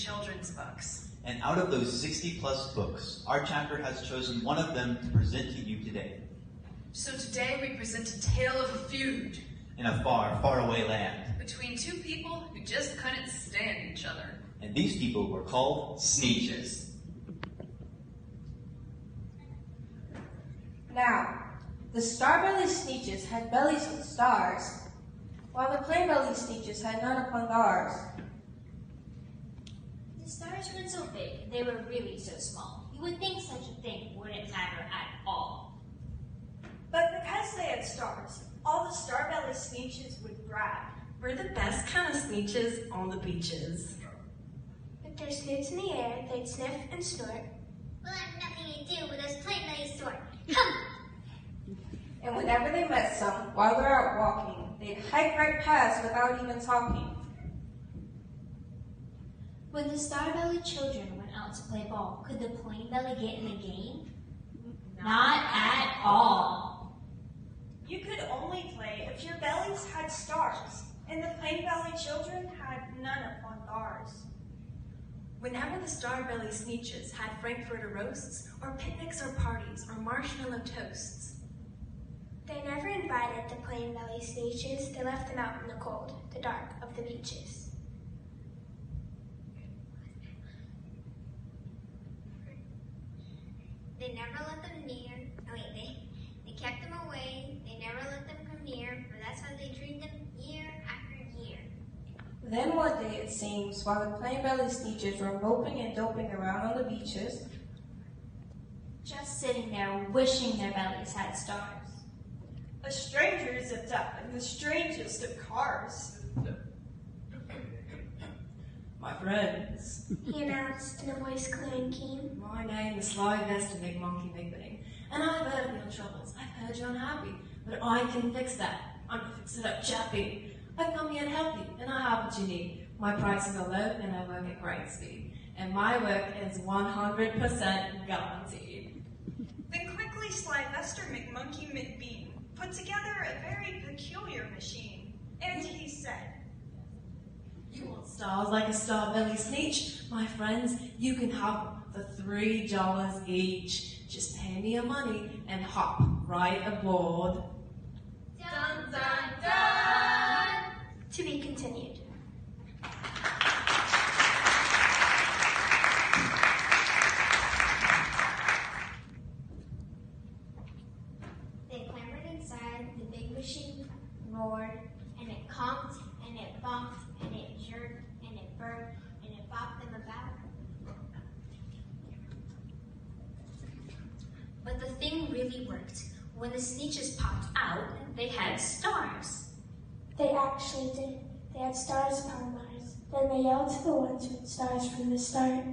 children's books. And out of those 60+ books, our chapter has chosen one of them to present to you today. So today we present a tale of a feud. In a far, far away land. Between two people who just couldn't stand each other. And these people were called Sneetches. Now, the star-bellied Sneetches had bellies with stars, while the plain-bellied Sneetches had none upon theirs. The stars weren't so big, they were really so small. You would think such a thing wouldn't matter at all. But because they had stars, all the star-bellied Sneetches would brag. We're the best kind of Sneetches on the beaches. With their snoots in the air, they'd sniff and snort. We'll have nothing to do with this plain-bellied sort. Come! And whenever they met some, while they're out walking, they'd hike right past without even talking. When the star-bellied children went out to play ball, could the plain-belly get in the game? Not at all. You could only play if your bellies had stars, and the plain-bellied children had none upon theirs. Whenever the star-bellied Sneetches had frankfurter roasts, or picnics or parties, or marshmallow toasts, They never invited the plain-bellied Sneetches. They left them out in the cold, the dark of the beaches. They never let them near. They kept them away. They never let them come near, for that's how they treated them year after year. Then one day, it seems, while the plain-bellied Sneetches were moping and doping around on the beaches, Just sitting there wishing their bellies had stars. A stranger zipped up in the strangest of cars. My friends, He announced in a voice clear and keen. my name is Slyvester Big Monkey Big Bang, and I've heard of your troubles. I've heard you're unhappy, but I can fix that. I'm a fix-it-up chappie. I've come here to help you, and I have what you need. My prices are low, and I work at great speed, and my work is 100% guaranteed. Then quickly Slyvester McMonkey McBean put together a very peculiar machine, and he said, You want stars like a star-belly Sneetch? My friends, you can have them for $3 each. Just pay me your money and hop right aboard. Dun, dun, dun! To be continued. They clambered inside, the big machine roared, and it conked, and it bumped, and it jerked, and it burnt, and it bopped them about. But the thing really worked. When the Sneetches popped out, they had stars. They actually did. They had stars upon Mars. Then they yelled to the ones with stars from the start.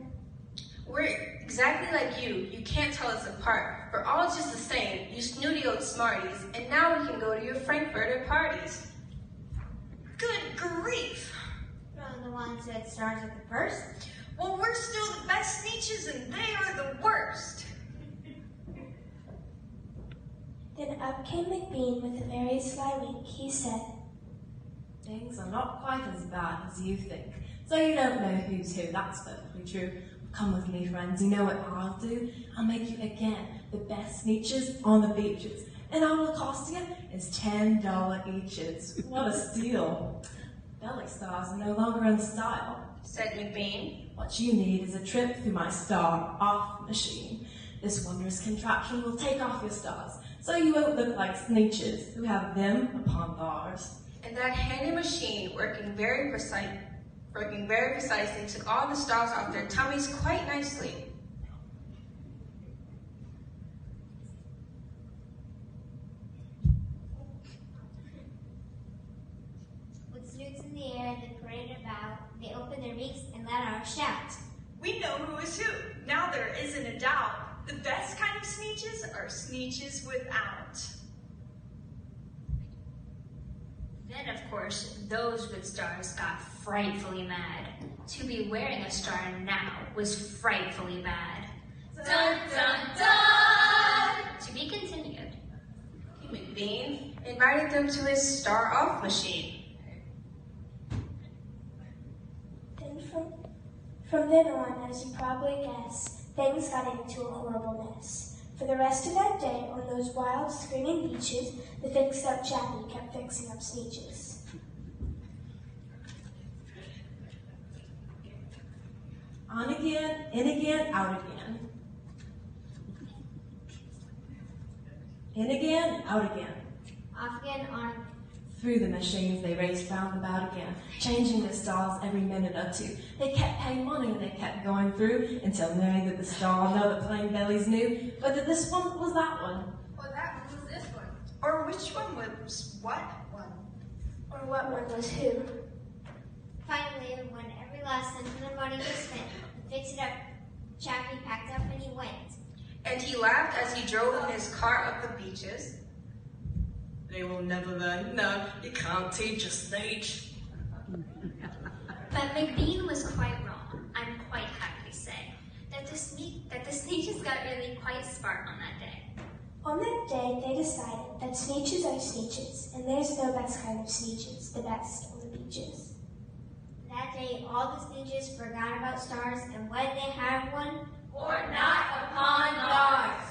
We're exactly like you. You can't tell us apart. We're all just the same, you snooty old smarties, and now we can go to your frankfurter parties. good grief! From the ones that had stars at the first. Well, we're still the best Sneetches and they are the worst. Then up came McBean with a very sly wink. He said, Things are not quite as bad as you think. So you don't know who's who, that's perfectly true. Come with me, friends, you know what I'll do? I'll make you again the best Sneetches on the beaches. And all it'll cost you is $10 eaches. What a steal. Belly stars are no longer in style. Said McBean. What you need is a trip through my star-off machine. This wondrous contraption will take off your stars, so you won't look like Sneetches who have them upon theirs. And that handy machine, working very precisely, took all the stars off their tummies quite nicely. With snoots in the air, they paraded about. They opened their beaks and let out a shout. We know who is who. Now there isn't a doubt. The best kind of Sneetches are Sneetches without. Then, of course, those with stars got frightfully mad. To be wearing a star now was frightfully bad. Dun, dun, dun! To be continued. McBean invited them to his star-off machine. Then From then on, as you probably guess, things got into a horrible mess. For the rest of that day, on those wild, screaming beaches, the fixed-up chappie kept fixing up Sneetches. On again, in again, out again. In again, out again. Off again, on again. Through the machines they raced round about again, changing the stars every minute or two. They kept paying money and they kept going through until neither the star nor the plain bellies knew whether this one was that one. Or that one was this one. Or which one was what one? Or what one was who? Finally, when every last cent of the money was spent, the fix-it-up chappie packed up and he went. And he laughed as he drove in his car up the beaches. They will never learn. No, you can't teach a Sneetch. But McBean was quite wrong, I'm quite happy to say, that the Sneetches got really quite smart on that day. On that day, they decided that Sneetches are Sneetches, and there's no best kind of Sneetches, the best on the beaches. That day, all the Sneetches forgot about stars, and when they had one, Or not upon Mars.